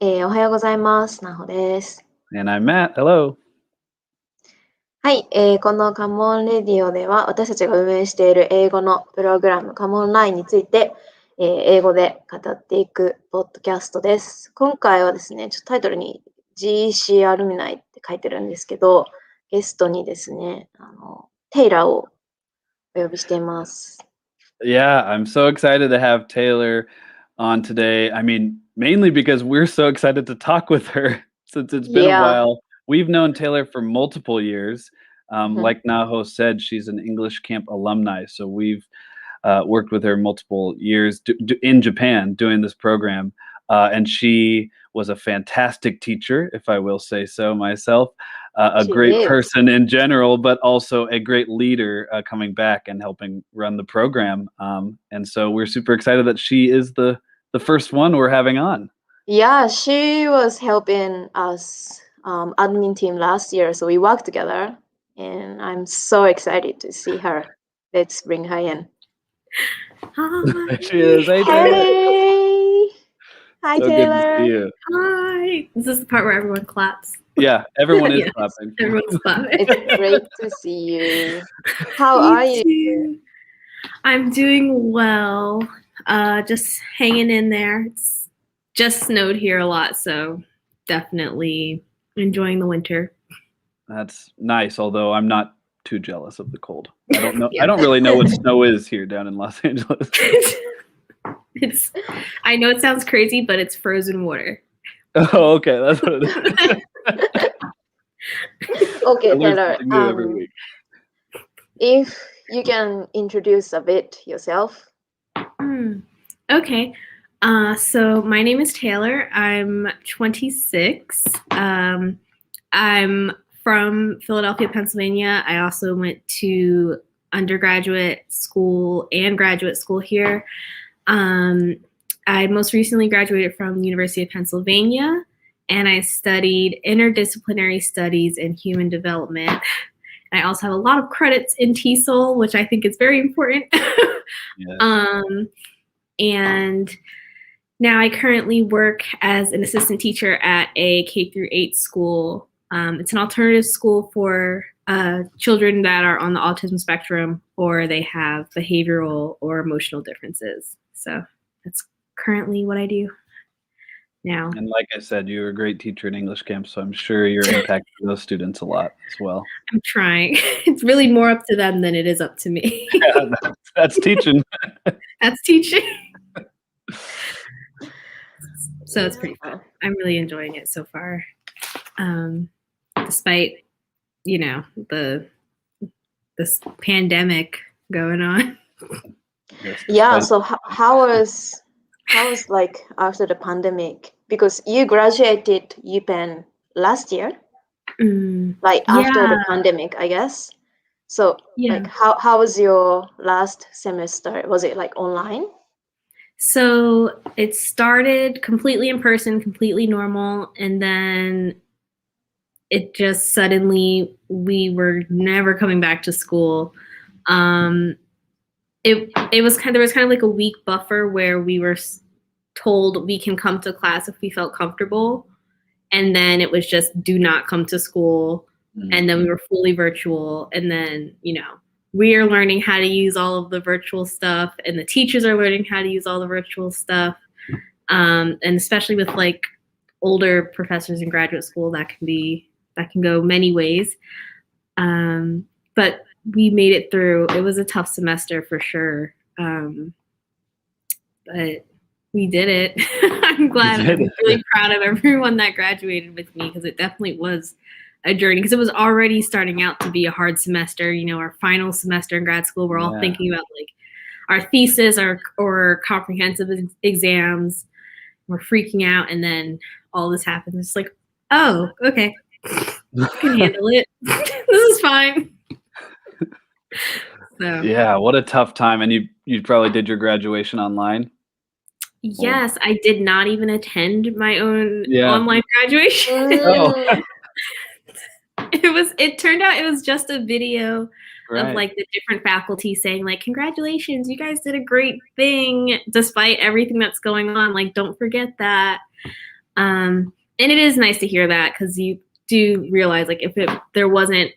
おはようございます。なほです。And I'm Matt. Hello. はい、このカモンレディオでは私たちが運営している英語のプログラムカモンオンラインについて、英語で語っていくポッドキャストです。今回はですね、ちょっとタイトルに GC アルミナイって書いてるんですけど、ゲストにですね、テイラーをお呼びしています。Yeah, I'm so excited to have Taylor on today. I mean, mainly because we're so excited to talk with her since it's been a while. We've known Taylor for multiple years. Like Naho said, she's an English Camp alumni. So we've worked with her multiple years in Japan doing this program. And she was a fantastic teacher, if I will say so myself. A great person in general, but also a great leader coming back and helping run the program. And so we're super excited that she is the first one we're having on. Yeah, she was helping us admin team last year, so we worked together, and I'm so excited to see her. Let's bring her in. Hi. There she is. Hey, Taylor. Hi, so Taylor. Good to see you. Hi. Is this the part where everyone claps? Yeah, everyone is clapping. Everyone's clapping. It's great to see you. How are you? I'm doing well. Just hanging in there. It's just snowed here a lot, so definitely enjoying the winter. That's nice, although I'm not too jealous of the cold. I don't know. I don't really know what snow is here down in Los Angeles. I know it sounds crazy, but it's frozen water. Oh, okay. That's what it is. Okay, Taylor. If you can introduce a bit yourself. Okay. So my name is Taylor. I'm 26. I'm from Philadelphia, Pennsylvania. I also went to undergraduate school and graduate school here. I most recently graduated from the University of Pennsylvania, and I studied interdisciplinary studies in human development. I also have a lot of credits in TESOL, which I think is very important. And now I currently work as an assistant teacher at a K-8 school. It's an alternative school for children that are on the autism spectrum or they have behavioral or emotional differences. So that's currently what I do now. And like I said, you're a great teacher in English camp, so I'm sure you're impacting those students a lot as well. I'm trying. It's really more up to them than it is up to me. Yeah, that's teaching. That's teaching. So it's pretty fun. I'm really enjoying it so far. Despite, this pandemic going on. Yeah, so how was like after the pandemic? Because you graduated UPenn last year, like after the pandemic, I guess. So like how was your last semester? Was it like online? So it started completely in person, completely normal, and then it just suddenly we were never coming back to school. It was there was kind of like a week buffer where we were told we can come to class if we felt comfortable, and then it was just do not come to school, and then we were fully virtual, and then we are learning how to use all of the virtual stuff, and the teachers are learning how to use all the virtual stuff, and especially with like older professors in graduate school, that can go many ways, but we made it through. It was a tough semester for sure, but we did it. I'm glad. I'm really proud of everyone that graduated with me because it definitely was a journey, because it was already starting out to be a hard semester. Our final semester in grad school, we're all thinking about like our thesis or comprehensive exams. We're freaking out, and then all this happens. It's like, oh, okay, I can handle it. This is fine. So. Yeah, what a tough time. And you probably did your graduation online? Yes, I did not even attend my own online graduation. It turned out it was just a video of like the different faculty saying like, congratulations, you guys did a great thing despite everything that's going on. Like, don't forget that. And it is nice to hear that because you do realize like if there wasn't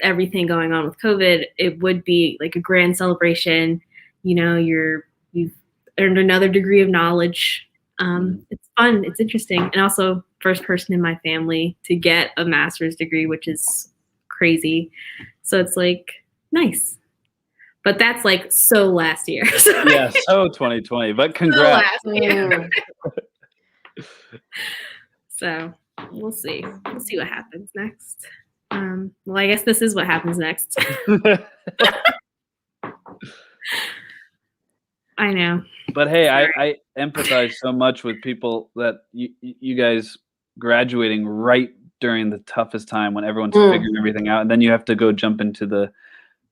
everything going on with COVID, it would be like a grand celebration. You know, you've earned another degree of knowledge. It's fun. It's interesting. And also first person in my family to get a master's degree, which is crazy. So it's like nice. But that's like so last year. Yeah, so 2020. But congrats. So last year. So we'll see. We'll see what happens next. Well, I guess this is what happens next. I know. But hey, I empathize so much with people that you guys graduating right during the toughest time when everyone's figuring everything out, and then you have to go jump into the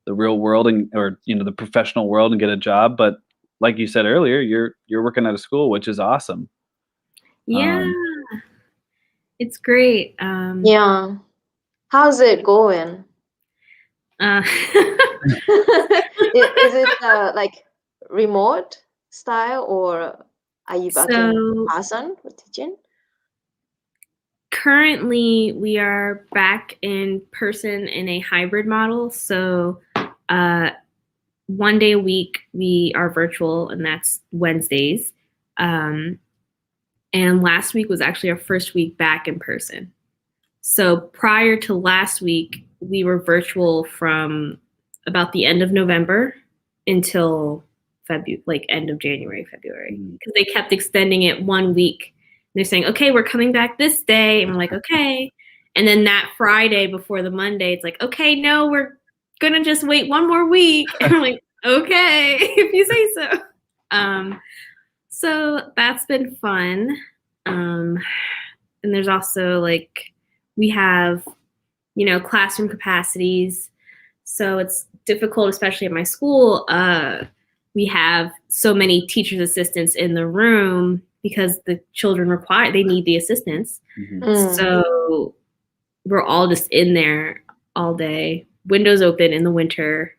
real world or the professional world and get a job. But like you said earlier, you're working at a school, which is awesome. Yeah, it's great. Yeah. How's it going? Is it like remote style, or are you back in person for teaching? Currently, we are back in person in a hybrid model. So 1 day a week we are virtual, and that's Wednesdays. And last week was actually our first week back in person. So prior to last week, we were virtual from about the end of November until end of January, February, because they kept extending it 1 week. They're saying, okay, we're coming back this day. And we're like, okay. And then that Friday before the Monday, it's like, okay, no, we're going to just wait 1 more week. And I'm like, okay, if you say so. So that's been fun. And there's also like, we have, classroom capacities. So it's difficult, especially at my school. We have so many teachers' assistants in the room because the children they need the assistance. So we're all just in there all day, windows open in the winter,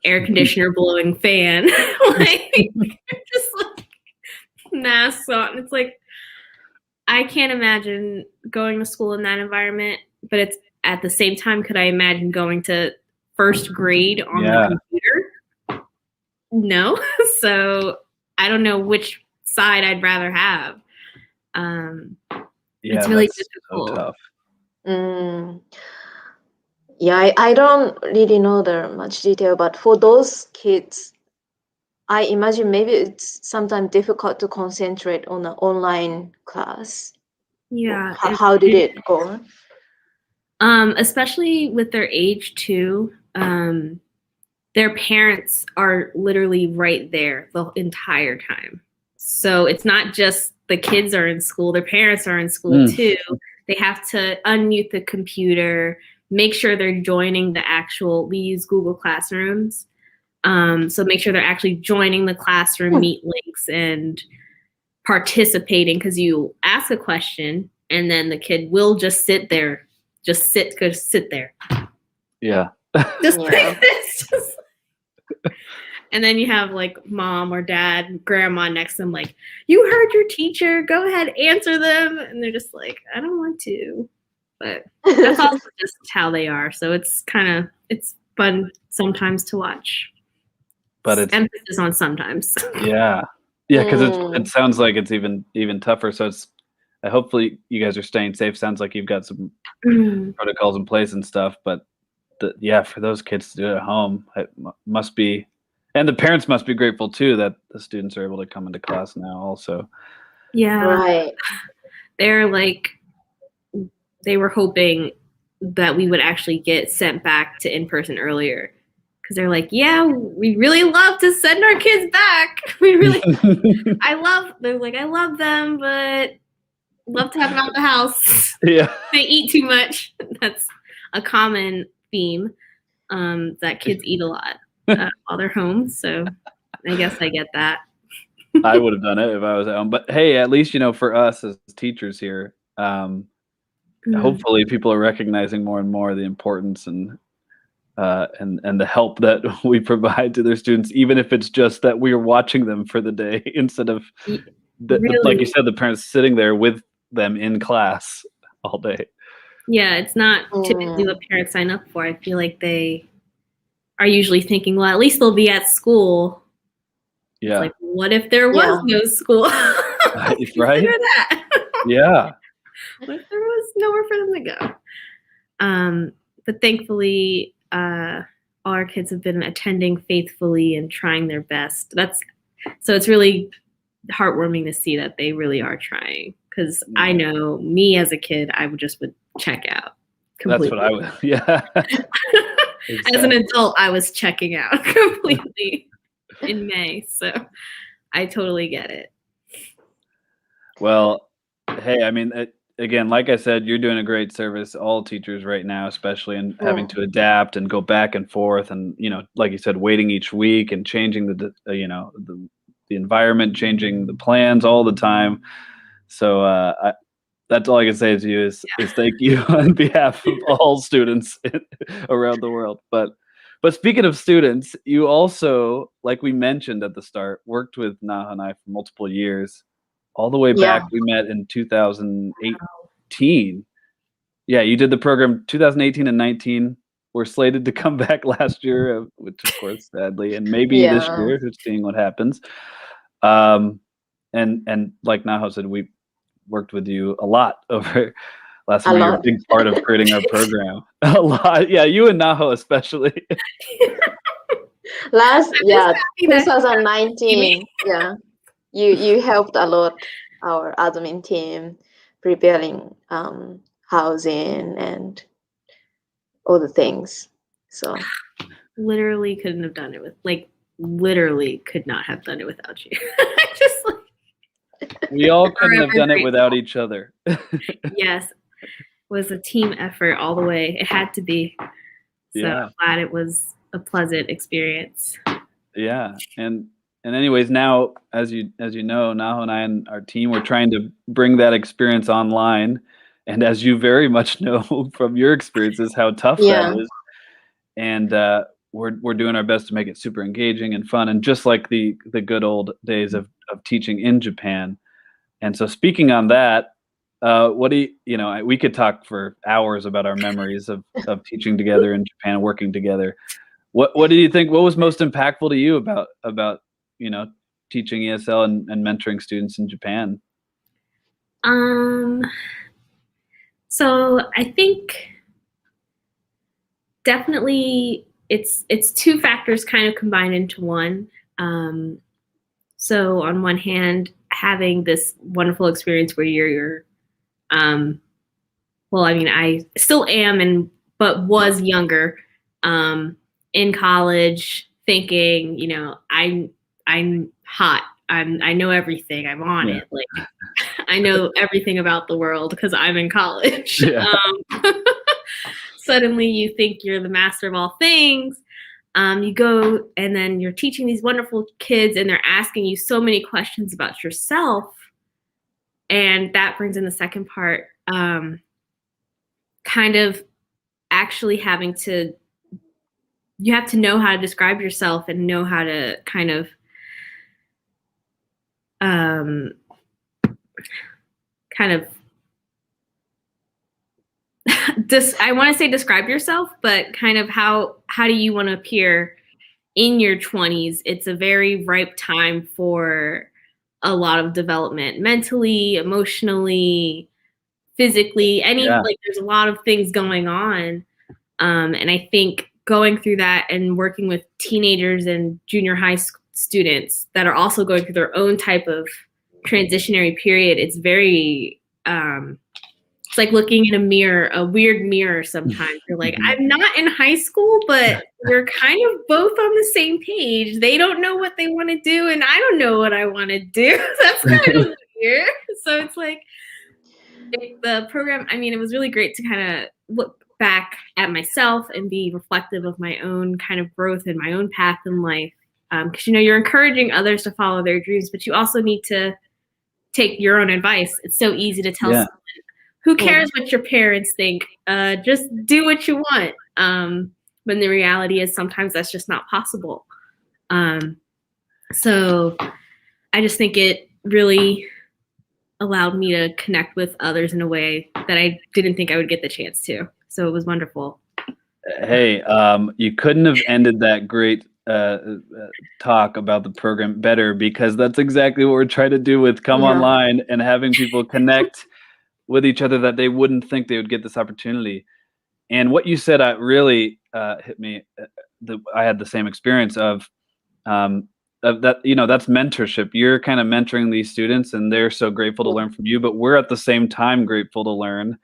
air conditioner blowing, fan, just like masks on. It's like, I can't imagine going to school in that environment, but it's at the same time, could I imagine going to first grade on the computer? No. So I don't know which side I'd rather have. It's really difficult. So tough. Yeah, I don't really know much detail, but for those kids, I imagine maybe it's sometimes difficult to concentrate on an online class. Yeah. How did it go? Especially with their age too. Their parents are literally right there the entire time. So it's not just the kids are in school, their parents are in school too. They have to unmute the computer, make sure they're joining we use Google Classrooms. So make sure they're actually joining the classroom meet links and participating, because you ask a question and then the kid will just sit there. Just sit there. Yeah. Just like this. And then you have like mom or dad, grandma next to them, like, you heard your teacher, go ahead, answer them. And they're just like, I don't want to. But that's also just how they are. So it's fun sometimes to watch. But it's emphasis on sometimes. Yeah, because it sounds like it's even tougher. So hopefully you guys are staying safe. Sounds like you've got some protocols in place and stuff. But for those kids to do it at home, it must be, and the parents must be grateful too that the students are able to come into class now also. Yeah, right. They're like, they were hoping that we would actually get sent back to in-person earlier. Because they're like, yeah, we really love to send our kids back. I love them, but love to have them out of the house. Yeah. They eat too much. That's a common theme, that kids eat a lot while they're home. So I guess I get that. I would have done it if I was at home. But hey, at least, for us as teachers here, hopefully people are recognizing more and more the importance and the help that we provide to their students, even if it's just that we are watching them for the day instead of, like you said, the parents sitting there with them in class all day. Yeah, it's not typically what parents sign up for. I feel like they are usually thinking, well, at least they'll be at school. Yeah. It's like, what if there was no school? Right. That. Yeah. What if there was nowhere for them to go? But thankfully, all our kids have been attending faithfully and trying their best. So it's really heartwarming to see that they really are trying. Because I know me as a kid, I would check out completely. That's what I would. Yeah. Exactly. As an adult, I was checking out completely in May. So I totally get it. Well, hey, I mean, again, like I said, you're doing a great service, all teachers right now, especially, and having to adapt and go back and forth, and like you said, waiting each week and changing the environment, changing the plans all the time. So that's all I can say to you is thank you on behalf of all students around the world. But speaking of students, you also, like we mentioned at the start, worked with Naho and I for multiple years. All the way back, we met in 2018. Yeah, you did the program 2018 and 19. We're slated to come back last year, which of course, sadly, and maybe this year, just seeing what happens. And like Naho said, we worked with you a lot over last year. You're a big part of creating our program. A lot, yeah. You and Naho especially. 2019. Yeah. You helped a lot our admin team preparing housing and all the things. So literally couldn't have done it literally could not have done it without you. We all couldn't have done it without each other. Yes. It was a team effort all the way. It had to be. So I'm glad it was a pleasant experience. Yeah. And anyways, now, as you know, Naho and I and our team, we're trying to bring that experience online. And as you very much know from your experiences, how tough that is. And we're doing our best to make it super engaging and fun, and just like the good old days of teaching in Japan. And so, speaking on that, what do we could talk for hours about our memories of teaching together in Japan and working together. What do you think? What was most impactful to you about teaching ESL and mentoring students in Japan? So I think definitely it's two factors kind of combined into one. So on one hand, having this wonderful experience where you're well, I mean, I still am but was younger, in college, thinking, I'm hot. I know everything. I'm on it. Like, I know everything about the world because I'm in college. Yeah. Suddenly you think you're the master of all things. You go and then you're teaching these wonderful kids and they're asking you so many questions about yourself. And that brings in the second part, kind of actually you have to know how to describe yourself and know how to kind of I want to say describe yourself, but kind of how do you want to appear in your 20s? It's a very ripe time for a lot of development, mentally, emotionally, physically, there's a lot of things going on. And I think going through that and working with teenagers and junior high students that are also going through their own type of transitionary period, it's very, it's like looking in a weird mirror sometimes. You're like, I'm not in high school, but we're kind of both on the same page. They don't know what they want to do, and I don't know what I want to do. That's kind of weird. So it's like the program, I mean, it was really great to kind of look back at myself and be reflective of my own kind of growth and my own path in life. Because, you're encouraging others to follow their dreams, but you also need to take your own advice. It's so easy to tell someone, who cares what your parents think? Just do what you want. When the reality is sometimes that's just not possible. So I just think it really allowed me to connect with others in a way that I didn't think I would get the chance to. So it was wonderful. Hey, you couldn't have ended that great talk about the program better, because that's exactly what we're trying to do with Come Online and having people connect with each other that they wouldn't think they would get this opportunity. And what you said really hit me. I had the same experience of that. That's mentorship. You're kind of mentoring these students, and they're so grateful to learn from you. But we're at the same time grateful to learn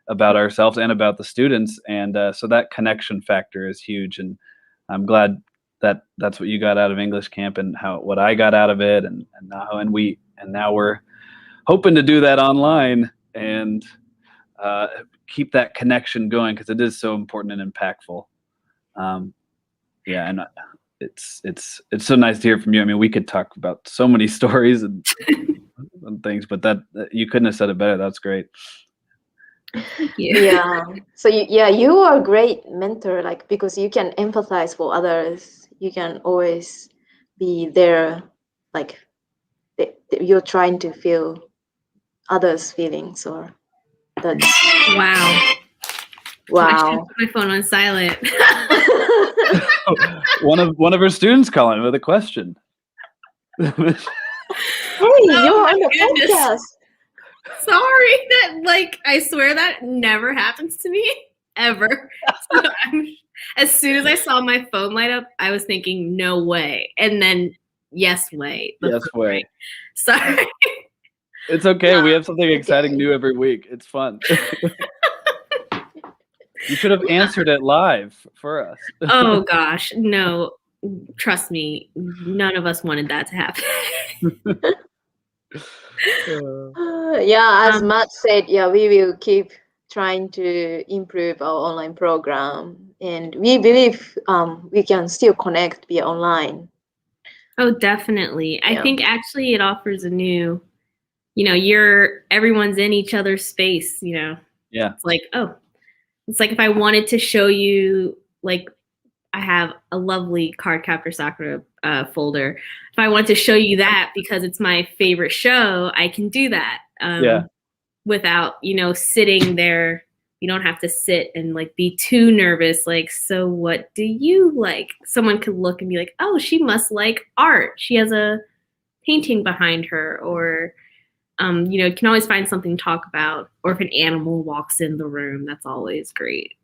about ourselves and about the students. And so that connection factor is huge. And I'm glad that that's what you got out of English Camp, and what I got out of it. And now we're hoping to do that online and keep that connection going, because it is so important and impactful. And it's so nice to hear from you. I mean, we could talk about so many stories and things, but that you couldn't have said it better. That's great. Thank you. Yeah. So you are a great mentor, like, because you can empathize for others. You can always be there, like you're trying to feel others' feelings, or that's Wow. I should put my phone on silent. One of our students calling with a question. Hey, you're on the podcast. Sorry, I swear that never happens to me ever. So as soon as I saw my phone light up, I was thinking, no way. And then, yes way. Yes way. Sorry. It's okay. Yeah. We have something exciting new every week. It's fun. You should have answered it live for us. Oh gosh, no. Trust me, none of us wanted that to happen. As Matt said, we will keep trying to improve our online program, and we believe we can still connect via online. Oh, definitely. I think actually it offers a new, everyone's in each other's space, Yeah. It's like if I wanted to show you, I have a lovely Cardcaptor Sakura folder. If I want to show you that because it's my favorite show, I can do that without, sitting there. You don't have to sit and be too nervous. So what do you like? Someone could look and be like, oh, she must like art. She has a painting behind her, or you can always find something to talk about. Or if an animal walks in the room, that's always great.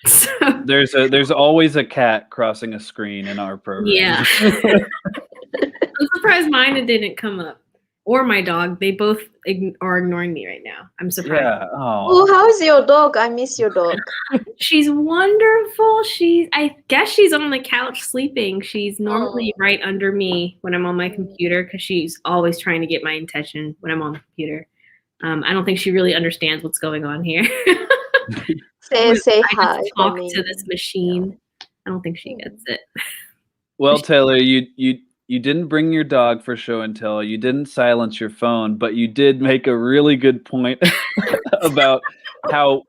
So. There's always a cat crossing a screen in our program. Yeah. I'm surprised mine didn't come up. Or my dog. They both are ignoring me right now. I'm surprised. Yeah. Oh, how's your dog? I miss your dog. She's wonderful. I guess she's on the couch sleeping. She's normally right under me when I'm on my computer, because she's always trying to get my attention when I'm on the computer. I don't think she really understands what's going on here. Say hi. Talk to this machine. I don't think she gets it. Well, Taylor, you didn't bring your dog for show and tell. You didn't silence your phone, but you did make a really good point about how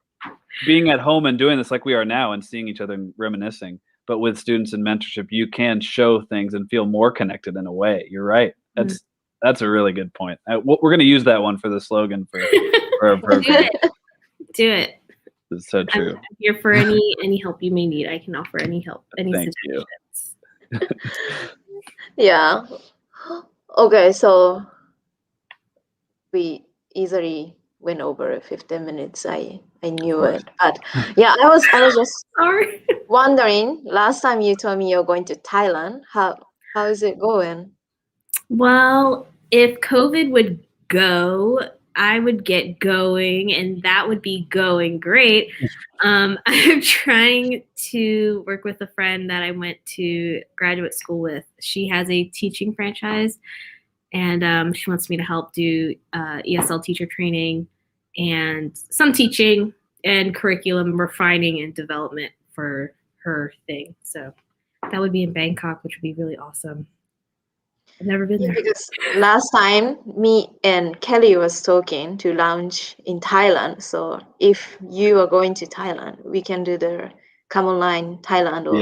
being at home and doing this like we are now and seeing each other and reminiscing, but with students and mentorship, you can show things and feel more connected in a way. You're right. That's a really good point. We're going to use that one for the slogan for our program. Do it. It's so true. I'm here for any help you may need. I can offer any help, any suggestions. Yeah. Okay, so we easily went over 15 minutes. I knew it, but I was just sorry. Wondering. Last time you told me you're going to Thailand. How is it going? Well, if COVID would go, I would get going, and that would be going great. I'm trying to work with a friend that I went to graduate school with. She has a teaching franchise, and she wants me to help do ESL teacher training and some teaching and curriculum refining and development for her thing. So that would be in Bangkok, which would be really awesome. I've never been there. Because last time me and Kelly was talking to launch in Thailand. So if you are going to Thailand, we can do the Come Online Thailand or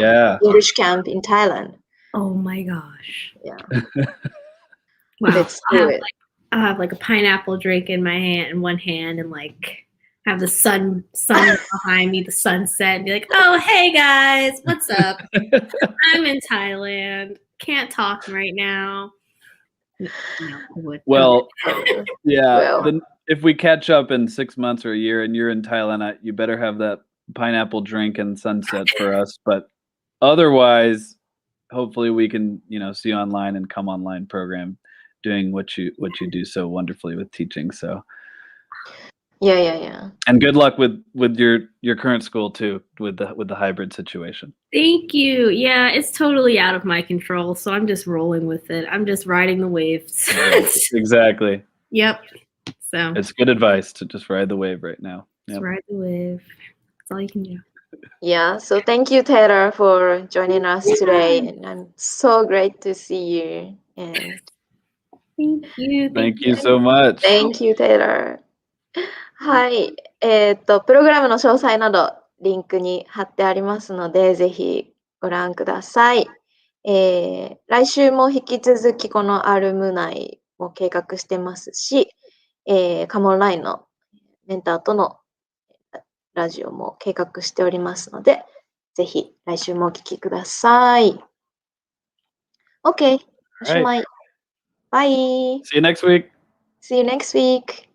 English Camp in Thailand. Oh my gosh. Yeah. Wow. Let's do it. I'll have like a pineapple drink in one hand, and like have the sun behind me, the sunset, and be like, "Oh, hey guys, what's up? I'm in Thailand. Can't talk right now." No, I would. Well, yeah. Well. If we catch up in 6 months or a year, and you're in Thailand, you better have that pineapple drink and sunset for us. But otherwise, hopefully, we can see you online and Come Online program, doing what you do so wonderfully with teaching. So. Yeah. And good luck with your current school too, with the hybrid situation. Thank you. Yeah, it's totally out of my control, so I'm just rolling with it. I'm just riding the waves. Exactly. Yep. So it's good advice to just ride the wave right now. Just ride the wave. That's all you can do. Yeah. So thank you, Taylor, for joining us today, and I'm so great to see you. And Thank you. Thank you so much. Thank you, Taylor. はい。プログラムの詳細などリンクに貼ってありますので、ぜひご覧ください。来週も引き続きこのアルムナイも計画してますし、カモンラインのメンターとのラジオも計画しておりますので、ぜひ来週もお聞きください。OK。おしまい。Bye. See you next week. See you next week.